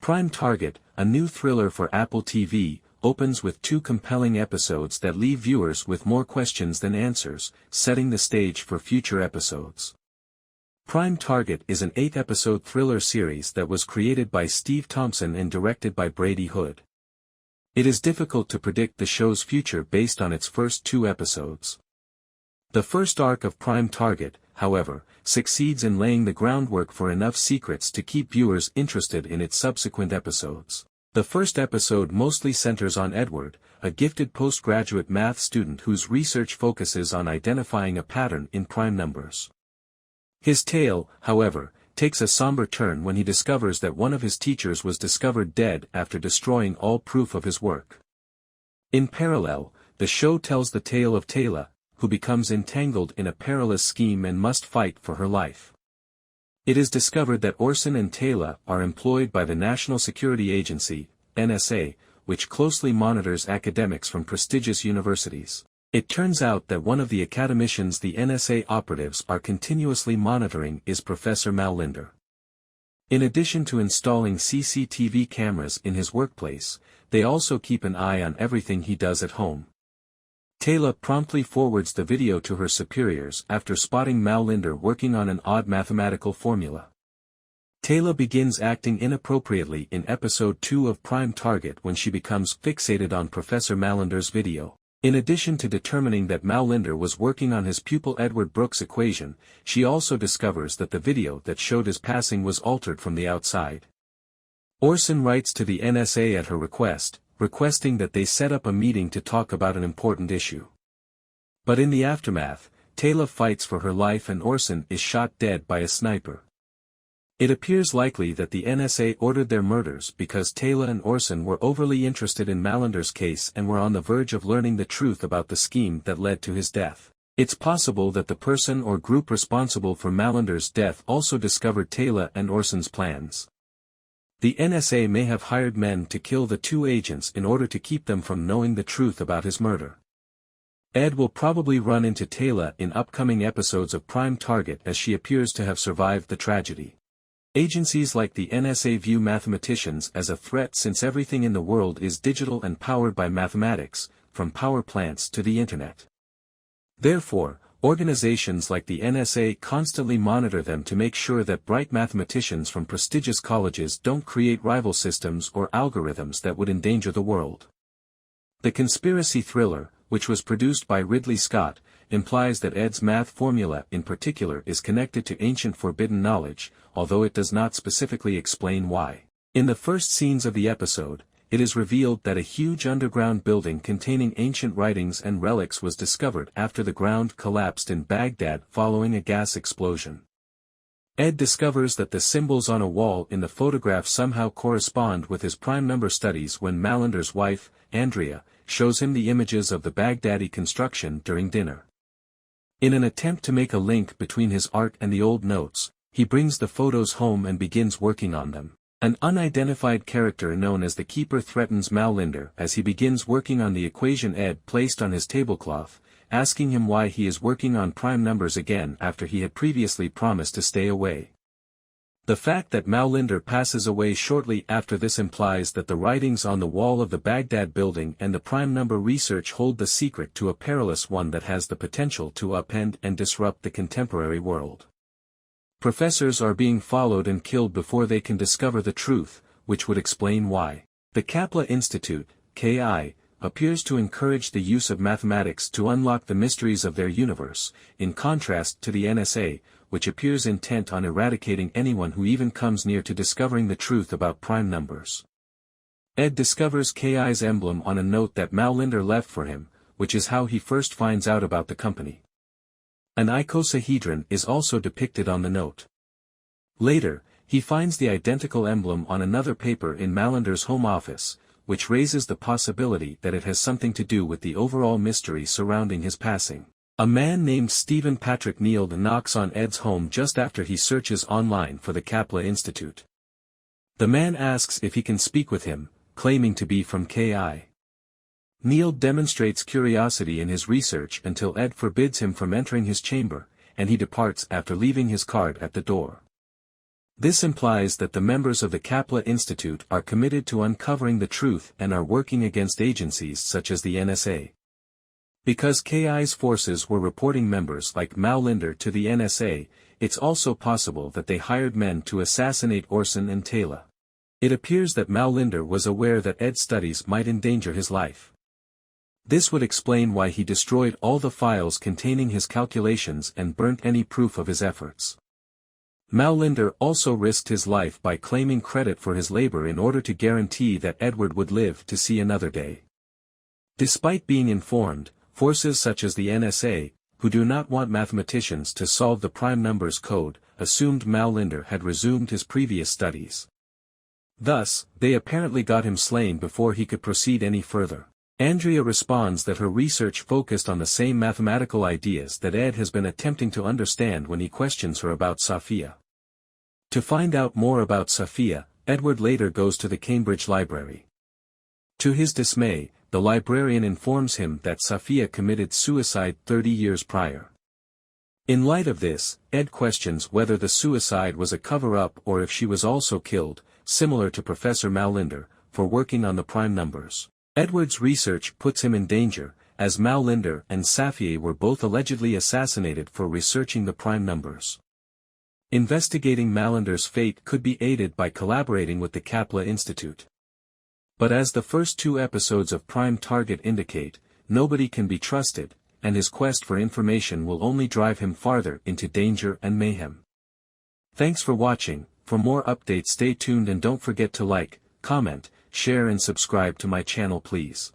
Prime Target, a new thriller for Apple TV, opens with 2 compelling episodes that leave viewers with more questions than answers, setting the stage for future episodes. Prime Target is an 8-episode thriller series that was created by Steve Thompson and directed by Brady Hood. It is difficult to predict the show's future based on its first 2 episodes. The first arc of Prime Target, however, succeeds in laying the groundwork for enough secrets to keep viewers interested in its subsequent episodes. The first episode mostly centers on Edward, a gifted postgraduate math student whose research focuses on identifying a pattern in prime numbers. His tale, however, takes a somber turn when he discovers that one of his teachers was discovered dead after destroying all proof of his work. In parallel, the show tells the tale of Taylah, who becomes entangled in a perilous scheme and must fight for her life. It is discovered that Orson and Taylah are employed by the National Security Agency, NSA, which closely monitors academics from prestigious universities. It turns out that one of the academicians the NSA operatives are continuously monitoring is Professor Mallinder. In addition to installing CCTV cameras in his workplace, they also keep an eye on everything he does at home. Taylah promptly forwards the video to her superiors after spotting Mallinder working on an odd mathematical formula. Taylah begins acting inappropriately in episode 2 of Prime Target when she becomes fixated on Professor Mallinder's video. In addition to determining that Mallinder was working on his pupil Edward Brooks' equation, she also discovers that the video that showed his passing was altered from the outside. Orson writes to the NSA at her request, requesting that they set up a meeting to talk about an important issue. But in the aftermath, Taylah fights for her life and Orson is shot dead by a sniper. It appears likely that the NSA ordered their murders because Taylah and Orson were overly interested in Mallinder's case and were on the verge of learning the truth about the scheme that led to his death. It's possible that the person or group responsible for Mallinder's death also discovered Taylah and Orson's plans. The NSA may have hired men to kill the 2 agents in order to keep them from knowing the truth about his murder. Ed will probably run into Taylah in upcoming episodes of Prime Target as she appears to have survived the tragedy. Agencies like the NSA view mathematicians as a threat since everything in the world is digital and powered by mathematics, from power plants to the internet. Therefore, organizations like the NSA constantly monitor them to make sure that bright mathematicians from prestigious colleges don't create rival systems or algorithms that would endanger the world. The conspiracy thriller, which was produced by Ridley Scott, implies that Ed's math formula in particular is connected to ancient forbidden knowledge, although it does not specifically explain why. In the first scenes of the episode, it is revealed that a huge underground building containing ancient writings and relics was discovered after the ground collapsed in Baghdad following a gas explosion. Ed discovers that the symbols on a wall in the photograph somehow correspond with his prime number studies when Mallinder's wife, Andrea, shows him the images of the Baghdadi construction during dinner. In an attempt to make a link between his art and the old notes, he brings the photos home and begins working on them. An unidentified character known as the Keeper threatens Mallinder as he begins working on the equation Ed placed on his tablecloth, asking him why he is working on prime numbers again after he had previously promised to stay away. The fact that Mallinder passes away shortly after this implies that the writings on the wall of the Baghdad building and the prime number research hold the secret to a perilous one that has the potential to upend and disrupt the contemporary world. Professors are being followed and killed before they can discover the truth, which would explain why. The Kaplan Institute, KI, appears to encourage the use of mathematics to unlock the mysteries of their universe, in contrast to the NSA, which appears intent on eradicating anyone who even comes near to discovering the truth about prime numbers. Ed discovers KI's emblem on a note that Mallinder left for him, which is how he first finds out about the company. An icosahedron is also depicted on the note. Later, he finds the identical emblem on another paper in Mallinder's home office, which raises the possibility that it has something to do with the overall mystery surrounding his passing. A man named Stephen Patrick Neild knocks on Ed's home just after he searches online for the Kaplan Institute. The man asks if he can speak with him, claiming to be from KI. Neild demonstrates curiosity in his research until Ed forbids him from entering his chamber, and he departs after leaving his card at the door. This implies that the members of the Kaplan Institute are committed to uncovering the truth and are working against agencies such as the NSA. Because KI's forces were reporting members like Mallinder to the NSA, it's also possible that they hired men to assassinate Orson and Taylah. It appears that Mallinder was aware that Ed's studies might endanger his life. This would explain why he destroyed all the files containing his calculations and burnt any proof of his efforts. Mallinder also risked his life by claiming credit for his labor in order to guarantee that Edward would live to see another day. Despite being informed, forces such as the NSA, who do not want mathematicians to solve the prime numbers code, assumed Mallinder had resumed his previous studies. Thus, they apparently got him slain before he could proceed any further. Andrea responds that her research focused on the same mathematical ideas that Ed has been attempting to understand when he questions her about Sophia. To find out more about Sophia, Edward later goes to the Cambridge Library. To his dismay, the librarian informs him that Sophia committed suicide 30 years prior. In light of this, Ed questions whether the suicide was a cover-up or if she was also killed, similar to Professor Mallinder, for working on the prime numbers. Edward's research puts him in danger, as Mallinder and Sophia were both allegedly assassinated for researching the prime numbers. Investigating Mallinder's fate could be aided by collaborating with the Kaplan Institute. But as the first 2 episodes of Prime Target indicate, nobody can be trusted, and his quest for information will only drive him farther into danger and mayhem. Thanks for watching. For more updates stay tuned and don't forget to like, comment, share and subscribe to my channel please.